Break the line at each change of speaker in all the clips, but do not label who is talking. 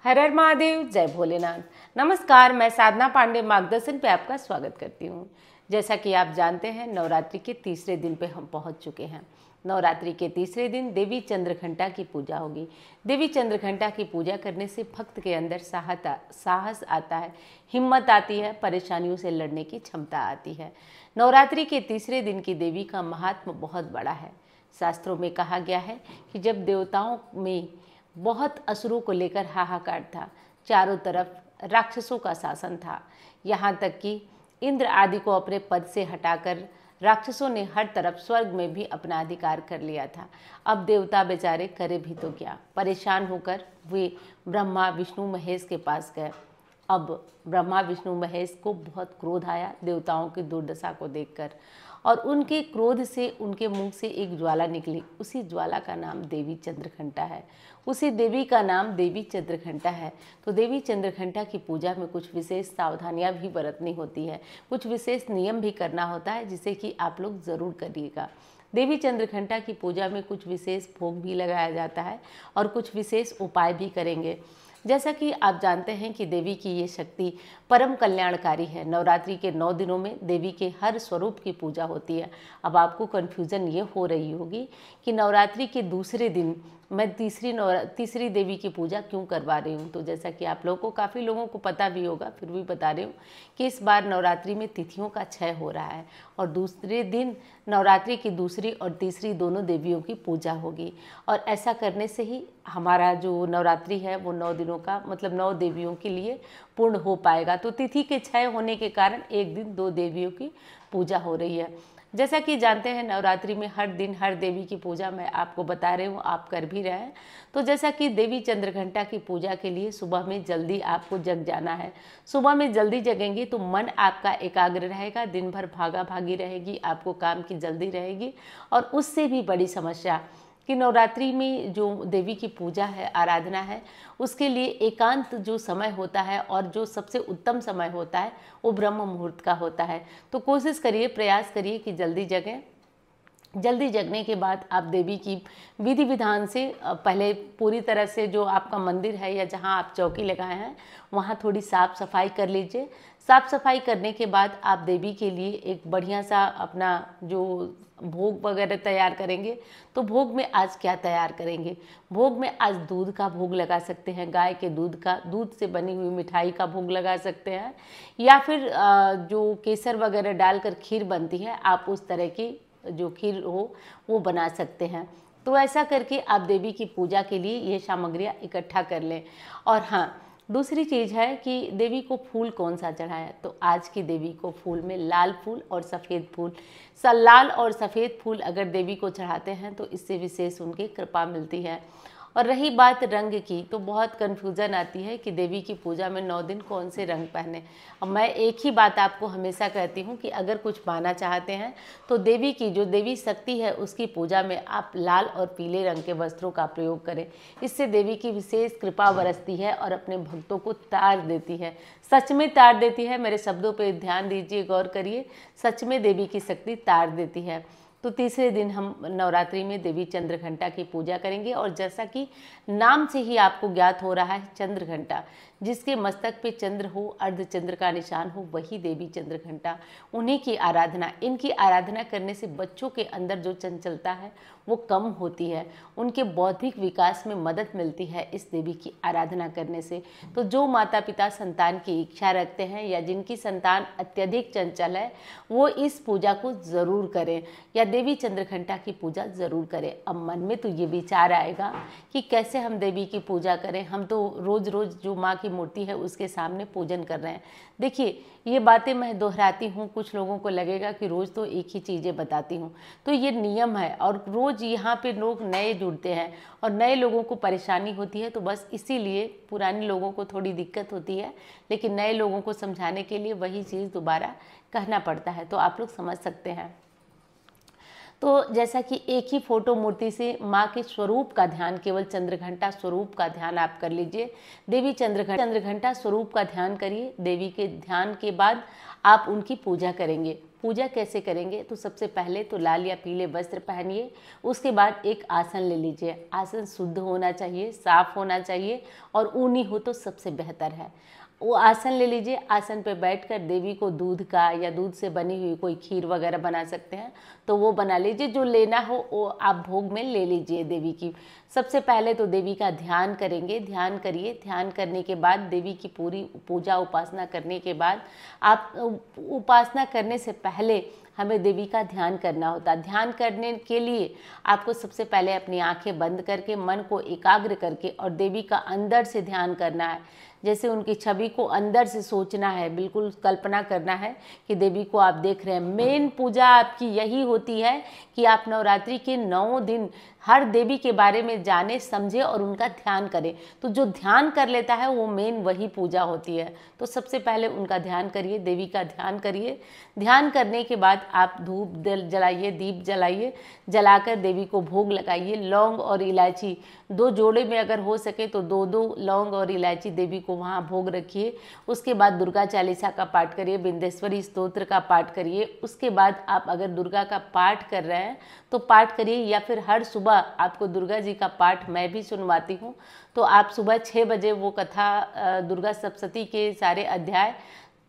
हर हर महादेव, जय भोलेनाथ। नमस्कार, मैं साधना पांडे मार्गदर्शन पे आपका स्वागत करती हूँ। जैसा कि आप जानते हैं, नवरात्रि के तीसरे दिन पे हम पहुँच चुके हैं। नवरात्रि के तीसरे दिन देवी चंद्रघंटा की पूजा होगी। देवी चंद्रघंटा की पूजा करने से भक्त के अंदर साहस आता है, हिम्मत आती है, परेशानियों से लड़ने की क्षमता आती है। नवरात्रि के तीसरे दिन की देवी का महात्म बहुत बड़ा है। शास्त्रों में कहा गया है कि जब देवताओं में बहुत असुरों को लेकर हाहाकार था, चारों तरफ राक्षसों का शासन था, यहाँ तक कि इंद्र आदि को अपने पद से हटाकर राक्षसों ने हर तरफ स्वर्ग में भी अपना अधिकार कर लिया था। अब देवता बेचारे करे भी तो क्या, परेशान होकर वे ब्रह्मा विष्णु महेश के पास गए। अब ब्रह्मा विष्णु महेश को बहुत क्रोध आया देवताओं की दुर्दशा को देखकर, और उनके क्रोध से उनके मुंह से एक ज्वाला निकली। उसी ज्वाला का नाम देवी चंद्रघंटा है। उसी देवी का नाम देवी चंद्रघंटा है। तो देवी चंद्रघंटा की पूजा में कुछ विशेष सावधानियां भी बरतनी होती है, कुछ विशेष नियम भी करना होता है, जिसे कि आप लोग ज़रूर करिएगा। देवी चंद्रघंटा की पूजा में कुछ विशेष भोग भी लगाया जाता है और कुछ विशेष उपाय भी करेंगे। जैसा कि आप जानते हैं कि देवी की ये शक्ति परम कल्याणकारी है। नवरात्रि के 9 दिनों में देवी के हर स्वरूप की पूजा होती है। अब आपको कन्फ्यूज़न ये हो रही होगी कि नवरात्रि के दूसरे दिन मैं तीसरी देवी की पूजा क्यों करवा रही हूँ। तो जैसा कि आप लोगों को, काफ़ी लोगों को पता भी होगा, फिर भी बता रही हूँ कि इस बार नवरात्रि में तिथियों का क्षय हो रहा है और दूसरे दिन नवरात्रि की दूसरी और तीसरी दोनों देवियों की पूजा होगी। और ऐसा करने से ही हमारा जो नवरात्रि है वो 9 दिनों का, मतलब 9 देवियों के लिए पूर्ण हो पाएगा। तो तिथि के क्षय होने के कारण एक दिन 2 देवियों की पूजा हो रही है। जैसा कि जानते हैं, नवरात्रि में हर दिन हर देवी की पूजा मैं आपको बता रही हूँ, आप कर भी रहे हैं। तो जैसा कि देवी चंद्रघंटा की पूजा के लिए सुबह में जल्दी आपको जग जाना है। सुबह में जल्दी जगेंगे तो मन आपका एकाग्र रहेगा, दिन भर भागा भागी रहेगी, आपको काम की जल्दी रहेगी। और उससे भी बड़ी समस्या कि नवरात्रि में जो देवी की पूजा है, आराधना है, उसके लिए एकांत जो समय होता है और जो सबसे उत्तम समय होता है वो ब्रह्म मुहूर्त का होता है। तो कोशिश करिए, प्रयास करिए कि जल्दी जगें। जल्दी जगने के बाद आप देवी की विधि विधान से पहले पूरी तरह से जो आपका मंदिर है या जहां आप चौकी लगाए हैं वहां थोड़ी साफ सफाई कर लीजिए। साफ सफाई करने के बाद आप देवी के लिए एक बढ़िया सा अपना जो भोग वगैरह तैयार करेंगे। तो भोग में आज क्या तैयार करेंगे? भोग में आज दूध का भोग लगा सकते हैं, गाय के दूध से बनी हुई मिठाई का भोग लगा सकते हैं, या फिर जो केसर वगैरह डालकर खीर बनती है, आप उस तरह की जो खीर हो वो बना सकते हैं। तो ऐसा करके आप देवी की पूजा के लिए ये सामग्रियाँ इकट्ठा कर लें। और हाँ, दूसरी चीज़ है कि देवी को फूल कौन सा चढ़ाएं। तो आज की देवी को फूल में लाल फूल और सफ़ेद फूल, लाल और सफ़ेद फूल अगर देवी को चढ़ाते हैं तो इससे विशेष उनकी कृपा मिलती है। और रही बात रंग की, तो बहुत कन्फ्यूज़न आती है कि देवी की पूजा में 9 दिन कौन से रंग पहने। अब मैं एक ही बात आपको हमेशा कहती हूँ कि अगर कुछ पाना चाहते हैं तो देवी की जो देवी शक्ति है उसकी पूजा में आप लाल और पीले रंग के वस्त्रों का प्रयोग करें। इससे देवी की विशेष कृपा बरसती है और अपने भक्तों को तार देती है, सच में तार देती है। मेरे शब्दों पर ध्यान दीजिए, गौर करिए, सच में देवी की शक्ति तार देती है। तो तीसरे दिन हम नवरात्रि में देवी चंद्रघंटा की पूजा करेंगे। और जैसा कि नाम से ही आपको ज्ञात हो रहा है, चंद्रघंटा, जिसके मस्तक पे चंद्र हो, अर्धचंद्र का निशान हो, वही देवी चंद्रघंटा। उन्हीं की आराधना, इनकी आराधना करने से बच्चों के अंदर जो चंचलता है वो कम होती है, उनके बौद्धिक विकास में मदद मिलती है इस देवी की आराधना करने से। तो जो माता पिता संतान की इच्छा रखते हैं या जिनकी संतान अत्यधिक चंचल है, वो इस पूजा को ज़रूर करें या देवी चंद्रघंटा की पूजा ज़रूर करें। अब मन में तो ये विचार आएगा कि कैसे हम देवी की पूजा करें, हम तो रोज़ रोज़ जो माँ की मूर्ति है उसके सामने पूजन कर रहे हैं। देखिए, ये बातें मैं दोहराती हूँ, कुछ लोगों को लगेगा कि रोज़ तो एक ही चीज़ें बताती हूँ। तो ये नियम है और रोज़ यहाँ पे लोग नए जुड़ते हैं और नए लोगों को परेशानी होती है, तो बस इसीलिए पुराने लोगों को थोड़ी दिक्कत होती है, लेकिन नए लोगों को समझाने के लिए वही चीज़ दोबारा कहना पड़ता है। तो आप लोग समझ सकते हैं। तो जैसा कि एक ही फोटो मूर्ति से माँ के स्वरूप का ध्यान, केवल चंद्रघंटा स्वरूप का ध्यान आप कर लीजिए। देवी चंद्रघंटा स्वरूप का ध्यान करिए। देवी के ध्यान के बाद आप उनकी पूजा करेंगे। पूजा कैसे करेंगे, तो सबसे पहले तो लाल या पीले वस्त्र पहनिए। उसके बाद एक आसन ले लीजिए। आसन शुद्ध होना चाहिए, साफ होना चाहिए और ऊनी हो तो सबसे बेहतर है। वो आसन ले लीजिए। आसन पे बैठकर देवी को दूध का या दूध से बनी हुई कोई खीर वगैरह बना सकते हैं तो वो बना लीजिए। जो लेना हो वो आप भोग में ले लीजिए देवी की। सबसे पहले तो देवी का ध्यान करेंगे। ध्यान करिए। ध्यान करने के बाद देवी की पूरी पूजा उपासना करने के बाद आप उपासना करने से पहले हमें देवी का ध्यान करना होता है। ध्यान करने के लिए आपको सबसे पहले अपनी आंखें बंद करके मन को एकाग्र करके और देवी का अंदर से ध्यान करना है। जैसे उनकी छवि को अंदर से सोचना है, बिल्कुल कल्पना करना है कि देवी को आप देख रहे हैं। मेन पूजा आपकी यही होती है कि आप नवरात्रि के 9 दिन हर देवी के बारे में जाने, समझे और उनका ध्यान करें। तो जो ध्यान कर लेता है वो मेन वही पूजा होती है। तो सबसे पहले उनका ध्यान करिए, देवी का ध्यान करिए। ध्यान करने के बाद आप धूप जलाइए, दीप जलाइए। जलाकर देवी को भोग लगाइए। लौंग और इलायची 2 जोड़े में अगर हो सके तो 2-2 लौंग और इलायची देवी को वहाँ भोग रखिए। उसके बाद दुर्गा चालीसा का पाठ करिए, बिंदेश्वरी स्तोत्र का पाठ करिए। उसके बाद आप अगर दुर्गा का पाठ कर रहे हैं तो पाठ करिए, या फिर हर सुबह आपको दुर्गा जी का पाठ मैं भी सुनवाती हूँ। तो आप सुबह 6 बजे वो कथा दुर्गा सप्तशती के सारे अध्याय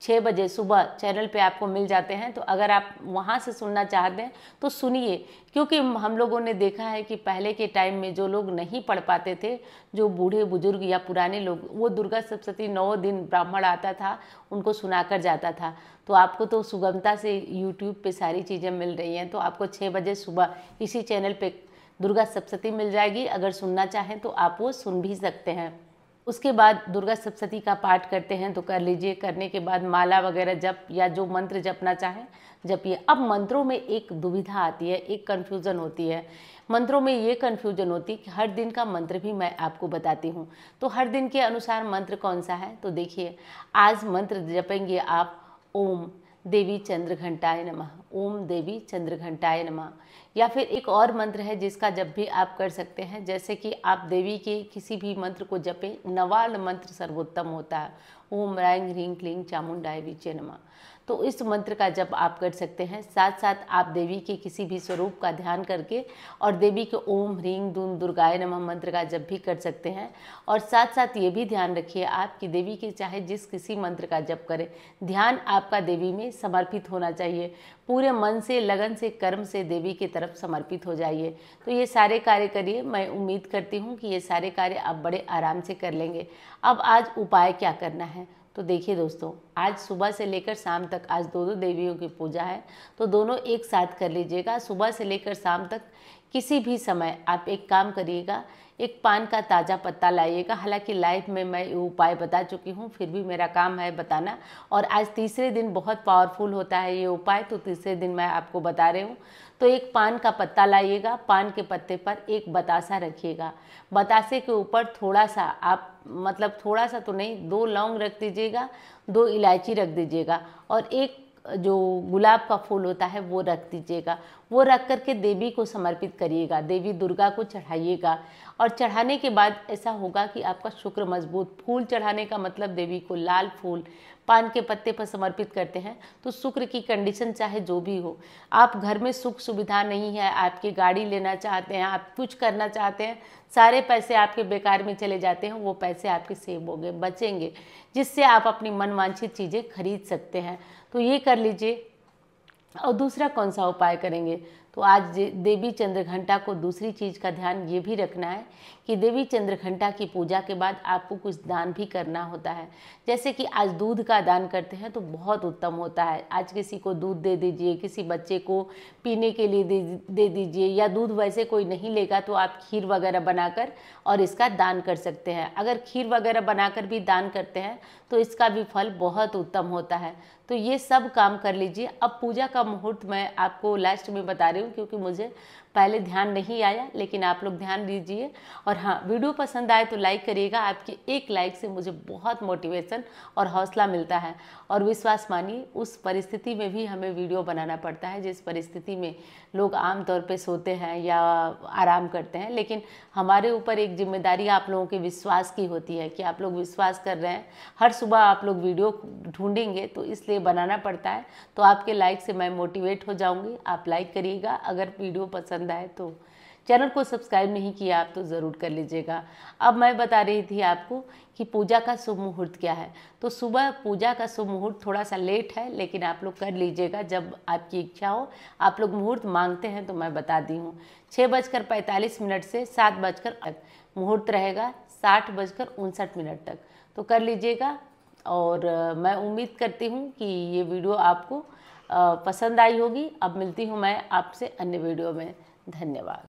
6 बजे सुबह चैनल पे आपको मिल जाते हैं। तो अगर आप वहाँ से सुनना चाहते हैं तो सुनिए, क्योंकि हम लोगों ने देखा है कि पहले के टाइम में जो लोग नहीं पढ़ पाते थे, जो बूढ़े बुजुर्ग या पुराने लोग, वो दुर्गा सप्तशती 9 दिन ब्राह्मण आता था, उनको सुनाकर जाता था। तो आपको तो सुगमता से यूट्यूब पे सारी चीज़ें मिल रही हैं। तो आपको 6 बजे सुबह इसी चैनल पे दुर्गा सप्तशती मिल जाएगी। अगर सुनना चाहें तो आप वो सुन भी सकते हैं। उसके बाद दुर्गा सप्तशती का पाठ करते हैं तो कर लीजिए। करने के बाद माला वगैरह जप या जो मंत्र जपना चाहें जपिए। अब मंत्रों में एक दुविधा आती है, एक कन्फ्यूज़न होती है। मंत्रों में ये कन्फ्यूजन होती है कि हर दिन का मंत्र भी मैं आपको बताती हूँ। तो हर दिन के अनुसार मंत्र कौन सा है, तो देखिए आज मंत्र जपेंगे आप ओम देवी चंद्रघंटाय नमः, ओम देवी चंद्रघंटाय नमः। या फिर एक और मंत्र है जिसका जब भी आप कर सकते हैं, जैसे कि आप देवी के किसी भी मंत्र को जपें, नवाल मंत्र सर्वोत्तम होता है, ओम ह्रांग ह्रीं क्लीं चामुंडाय विचे नमः। तो इस मंत्र का जप आप कर सकते हैं। साथ साथ आप देवी के किसी भी स्वरूप का ध्यान करके और देवी के ओम ह्रीं दूं दुर्गाय नमः मंत्र का जप भी कर सकते हैं। और साथ साथ ये भी ध्यान रखिए आप कि देवी के चाहे जिस किसी मंत्र का जप करें, ध्यान आपका देवी में समर्पित होना चाहिए। पूरे मन से, लगन से, कर्म से देवी की तरफ समर्पित हो जाइए। तो ये सारे कार्य करिए। मैं उम्मीद करती हूँ कि ये सारे कार्य आप बड़े आराम से कर लेंगे। अब आज उपाय क्या करना है, तो देखिए दोस्तों, आज सुबह से लेकर शाम तक आज 2-2 देवियों की पूजा है, तो दोनों एक साथ कर लीजिएगा। सुबह से लेकर शाम तक किसी भी समय आप एक काम करिएगा, एक पान का ताज़ा पत्ता लाइएगा। हालांकि लाइव में मैं ये उपाय बता चुकी हूँ, फिर भी मेरा काम है बताना। और आज तीसरे दिन बहुत पावरफुल होता है ये उपाय, तो तीसरे दिन मैं आपको बता रही हूँ। तो एक पान का पत्ता लाइएगा, पान के पत्ते पर एक बतासा रखिएगा। बतासे के ऊपर थोड़ा सा आप, मतलब थोड़ा सा तो नहीं, 2 लौंग रख दीजिएगा, 2 इलायची रख दीजिएगा और एक जो गुलाब का फूल होता है वो रख दीजिएगा। वो रख करके देवी को समर्पित करिएगा, देवी दुर्गा को चढ़ाइएगा। और चढ़ाने के बाद ऐसा होगा कि आपका शुक्र मजबूत, फूल चढ़ाने का मतलब देवी को लाल फूल पान के पत्ते पर समर्पित करते हैं तो शुक्र की कंडीशन चाहे जो भी हो, आप घर में सुख सुविधा नहीं है, आपकी गाड़ी लेना चाहते हैं, आप कुछ करना चाहते हैं, सारे पैसे आपके बेकार में चले जाते हैं, वो पैसे आपके सेव हो गए, बचेंगे, जिससे आप अपनी मनवांछित चीज़ें खरीद सकते हैं। तो ये कर लीजिए। और दूसरा कौन सा उपाय करेंगे, तो आज देवी चंद्रघंटा को दूसरी चीज़ का ध्यान ये भी रखना है कि देवी चंद्रघंटा की पूजा के बाद आपको कुछ दान भी करना होता है। जैसे कि आज दूध का दान करते हैं तो बहुत उत्तम होता है। आज किसी को दूध दे दीजिए, किसी बच्चे को पीने के लिए दे दीजिए, या दूध वैसे कोई नहीं लेगा तो आप खीर वगैरह बनाकर और इसका दान कर सकते हैं। अगर खीर वगैरह बनाकर भी दान करते हैं तो इसका भी फल बहुत उत्तम होता है। तो ये सब काम कर लीजिए। अब पूजा का मुहूर्त मैं आपको लास्ट में बता रही हूँ, क्योंकि मुझे पहले ध्यान नहीं आया, लेकिन आप लोग ध्यान दीजिए। और हाँ, वीडियो पसंद आए तो लाइक करिएगा। आपकी एक लाइक से मुझे बहुत मोटिवेशन और हौसला मिलता है। और विश्वास मानिए, उस परिस्थिति में भी हमें वीडियो बनाना पड़ता है जिस परिस्थिति में लोग आमतौर पे सोते हैं या आराम करते हैं, लेकिन हमारे ऊपर एक जिम्मेदारी आप लोगों के विश्वास की होती है कि आप लोग विश्वास कर रहे हैं। हर सुबह आप लोग वीडियो ढूंढेंगे तो इसलिए बनाना पड़ता है। तो आपके लाइक से मैं मोटिवेट हो जाऊंगी। आप लाइक करिएगा। अगर वीडियो पसंद आए तो चैनल को सब्सक्राइब नहीं किया आप तो ज़रूर कर लीजिएगा। अब मैं बता रही थी आपको कि पूजा का शुभ मुहूर्त क्या है। तो सुबह पूजा का शुभ मुहूर्त थोड़ा सा लेट है, लेकिन आप लोग कर लीजिएगा जब आपकी इच्छा हो। आप लोग मुहूर्त मांगते हैं तो मैं बता दी हूँ। 6:45 से 7 तक मुहूर्त रहेगा, 60:59 तक। तो कर लीजिएगा। और मैं उम्मीद करती हूँ कि ये वीडियो आपको पसंद आई होगी। अब मिलती हूँ मैं आपसे अन्य वीडियो में। धन्यवाद।